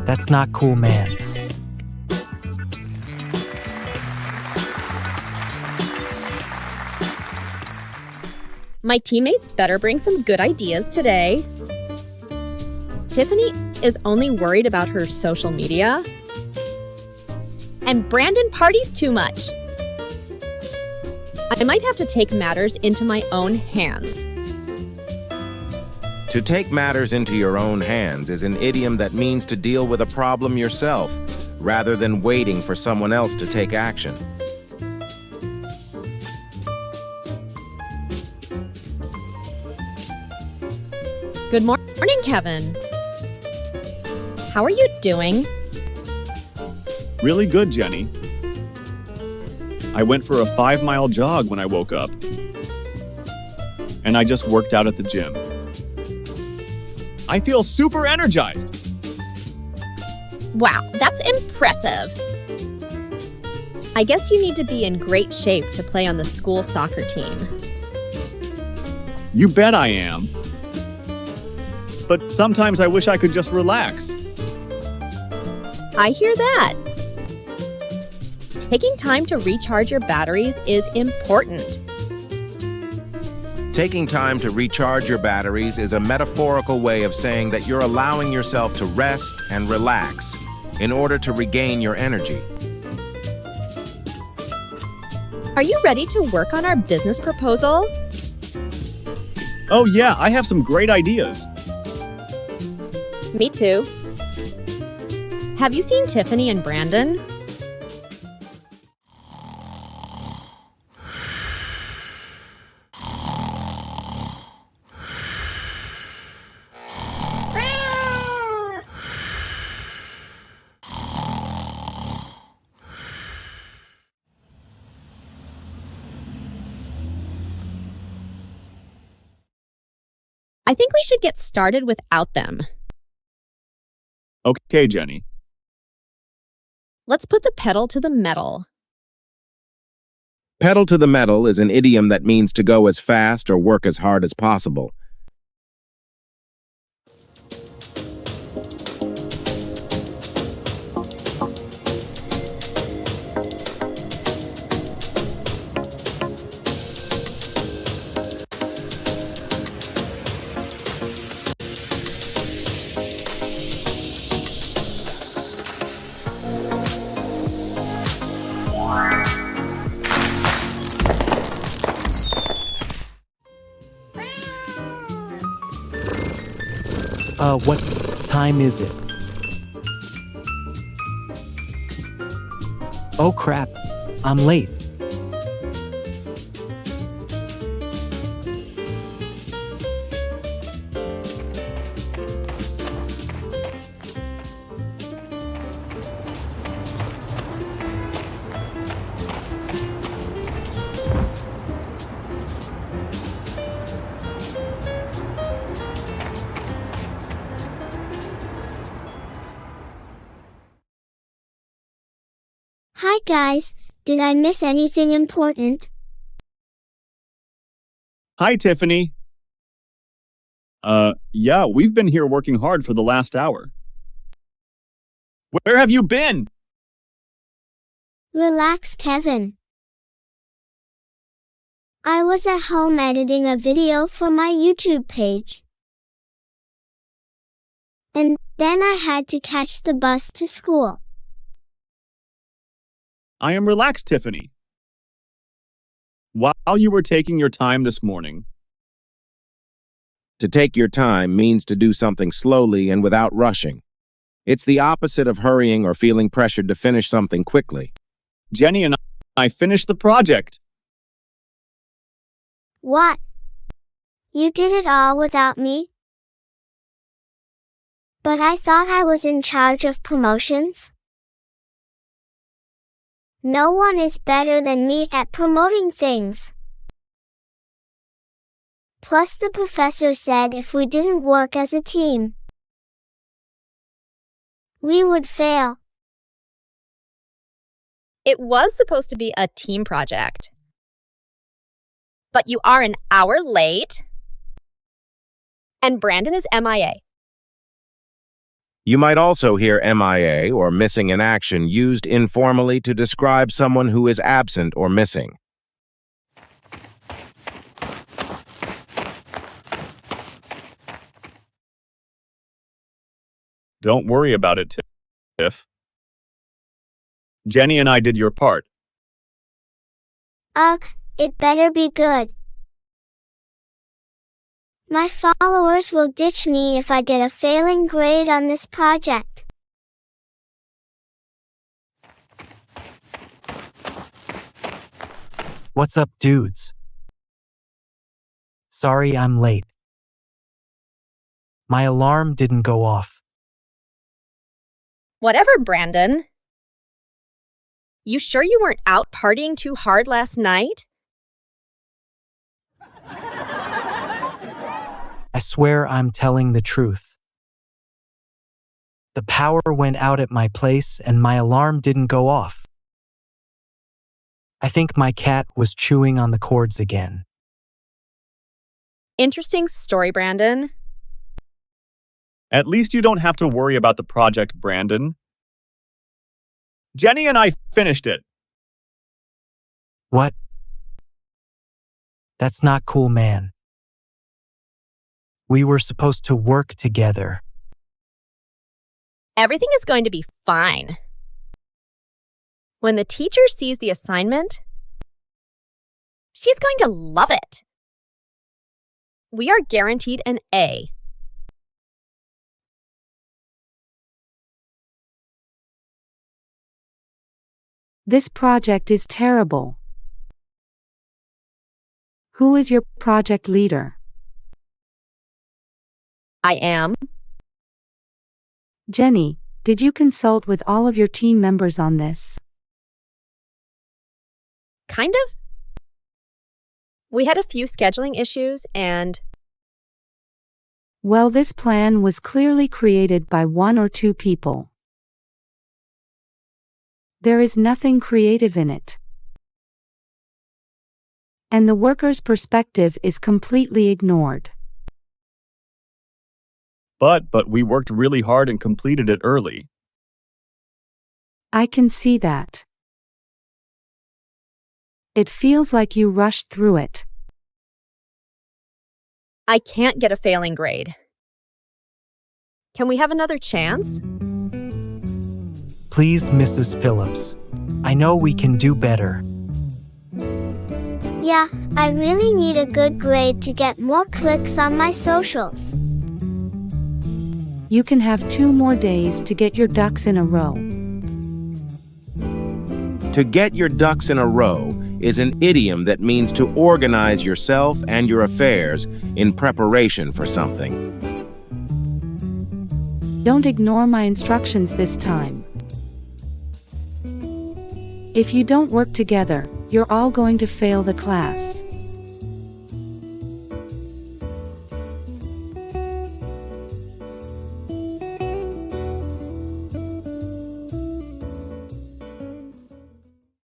That's not cool, man. My teammates better bring some good ideas today. Tiffany is only worried about her social media. And Brandon parties too much. I might have to take matters into my own hands. To take matters into your own hands is an idiom that means to deal with a problem yourself, rather than waiting for someone else to take action. Good morning, Kevin. How are you doing? Really good, Jenny. I went for a 5-mile jog when I woke up. And I just worked out at the gym. I feel super energized. Wow, that's impressive. I guess you need to be in great shape to play on the school soccer team. You bet I am. But sometimes I wish I could just relax. I hear that. Taking time to recharge your batteries is important. Taking time to recharge your batteries is a metaphorical way of saying that you're allowing yourself to rest and relax in order to regain your energy. Are you ready to work on our business proposal? Oh yeah, I have some great ideas. Me too. Have you seen Tiffany and Brandon? I think we should get started without them. Okay, Jenny. Let's put the pedal to the metal. Pedal to the metal is an idiom that means to go as fast or work as hard as possible. What time is it? Oh crap, I'm late. Hi guys, did I miss anything important? Hi, Tiffany. Yeah, we've been here working hard for the last hour. Where have you been? Relax, Kevin. I was at home editing a video for my YouTube page. And then I had to catch the bus to school. I am relaxed, Tiffany. While you were taking your time this morning. To take your time means to do something slowly and without rushing. It's the opposite of hurrying or feeling pressured to finish something quickly. Jenny and I finished the project. What? You did it all without me? But I thought I was in charge of promotions. No one is better than me at promoting things. Plus the professor said if we didn't work as a team, we would fail. It was supposed to be a team project. But you are an hour late, and Brandon is MIA. You might also hear MIA or missing in action used informally to describe someone who is absent or missing. Don't worry about it, Tiff. Jenny and I did your part. Ugh, it better be good. My followers will ditch me if I get a failing grade on this project. What's up, dudes? Sorry I'm late. My alarm didn't go off. Whatever, Brandon. You sure you weren't out partying too hard last night? I swear I'm telling the truth. The power went out at my place and my alarm didn't go off. I think my cat was chewing on the cords again. Interesting story, Brandon. At least you don't have to worry about the project, Brandon. Jenny and I finished it. What? That's not cool, man. We were supposed to work together. Everything is going to be fine. When the teacher sees the assignment, she's going to love it. We are guaranteed an A. This project is terrible. Who is your project leader? I am. Jenny, did you consult with all of your team members on this? Kind of. We had a few scheduling issues and... Well, this plan was clearly created by one or two people. There is nothing creative in it. And the worker's perspective is completely ignored. But we worked really hard and completed it early. I can see that. It feels like you rushed through it. I can't get a failing grade. Can we have another chance? Please, Mrs. Phillips. I know we can do better. Yeah, I really need a good grade to get more clicks on my socials. You can have 2 more days to get your ducks in a row. To get your ducks in a row is an idiom that means to organize yourself and your affairs in preparation for something. Don't ignore my instructions this time. If you don't work together, you're all going to fail the class.